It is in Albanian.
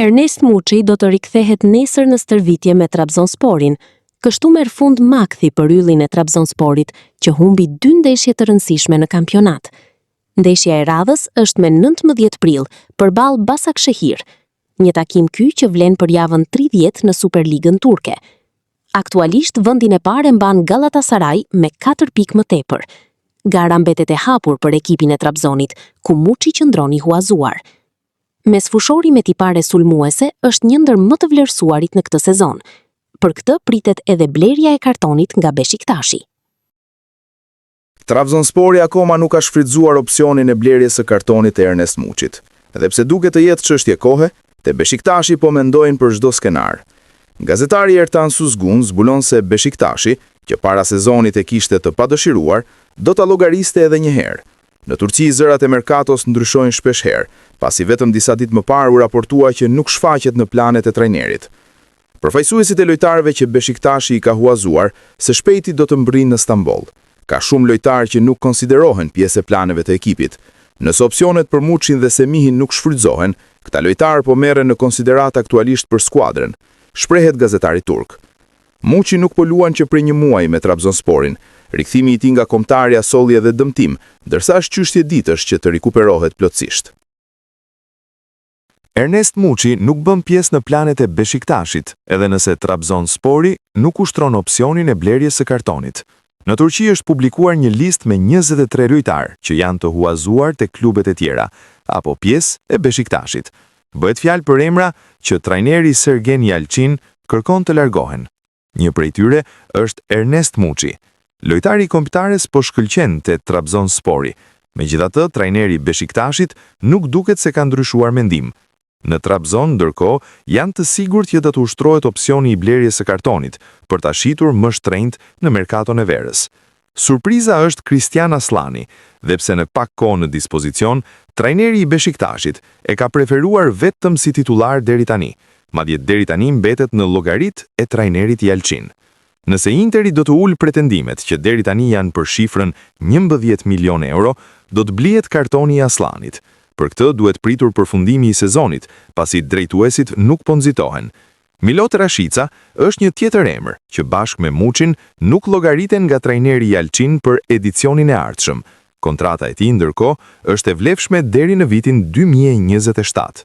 Ernest Muçi do të rikthehet nesër në stërvitje me Trabzonsporin. Kështu merr fund makthi për yllin e Trabzonsporit, që humbi 2 ndeshje të rëndësishme në kampionat. Ndeshja e radhës është me 19 prill përballë Başakşehir, një takim ky që vlen për javën 30 në Superligën turke. Aktualisht vendin e parë e mban Galatasaray me 4 pikë më tepër. Gara mbetet e hapur për ekipin e Trabzonit, ku Muçi qëndron i huazuar. Mes fushori me tipare sulmuese është një ndër më të vlerësuarit në këtë sezon. Për këtë pritet edhe blerja e kartonit nga Beşiktashi. Trabzonspori akoma nuk ka shfrytzuar opsionin e blerjes së kartonit të Ernest Muçit. Edhe pse duket të jetë çështje kohe, te Beşiktashi po mendojnë për çdo skenar. Gazetari Ertan Suzgun zbulon se Beşiktashi, që para sezonit e kishte të padëshiruar, do ta llogariste edhe një herë. Në Turqi zërat e merkatos ndryshojnë shpesh herë, pasi vetëm disa ditë më parë u raportua që nuk shfaqet në planet e trajnerit. Përfaqësuesit e lojtarëve që Beşiktashi i ka huazuar se shpejti do të mbërrinë në Stamboll. Ka shumë lojtarë që nuk konsiderohen pjesë e planeve të ekipit. Nëse opsionet për Muçin dhe Semihin nuk shfrytëzohen, këta lojtarë po merren në konsiderat aktualisht për skuadrën, shprehet gazetari turk. Muçi nuk po luan që prej një muaji me Trabzonsporin. Rikthimi i tij nga kombëtarja solli edhe dëmtim, ndërsa është çështje ditësh që të rikuperohet plotësisht. Ernest Muçi nuk bën pjesë në planet e Beşiktashit, edhe nëse Trabzonspori nuk ushtron opsionin e blerjes së kartonit. Në Turqi është publikuar një listë me 23 lojtarë që janë të huazuar te klubet e tjera, apo pjesë e Beşiktashit. Bëhet fjalë për emra që trajneri Sergen Yalçin kërkon të largohen. Një prej tyre është Ernest Muçi. Lojtari i kombëtares po shkëlqen te Trabzonspori. Megjithatë, trajneri i Beşiktashit nuk duket se ka ndryshuar mendim. Në Trabzon, ndërkohë, janë të sigurt që do të ushtrohet opsioni i blerjes së kartonit për ta shitur më shtrenjtë në merkaton e verës. Surpriza është Kristian Aslani, dhe pse në pak kohë në dispozicion, trajneri i Beşiktashit e ka preferuar vetëm si titullar deri tani, madje deri tani mbetet në llogarit e trajnerit Yalçin. Nëse Interi do të ulë pretendimet që deri tani janë për shifrën 11 milion euro, do të blihet kartoni i Aslanit. Për këtë duhet pritur përfundimi i sezonit, pasi drejtuesit nuk po nxitohen. Milot Rashica është një tjetër emër që bashkë me Muçin nuk llogariten nga trajneri Yalçin për edicionin e ardhshëm. Kontrata e tij ndërkohë është e vlefshme deri në vitin 2027.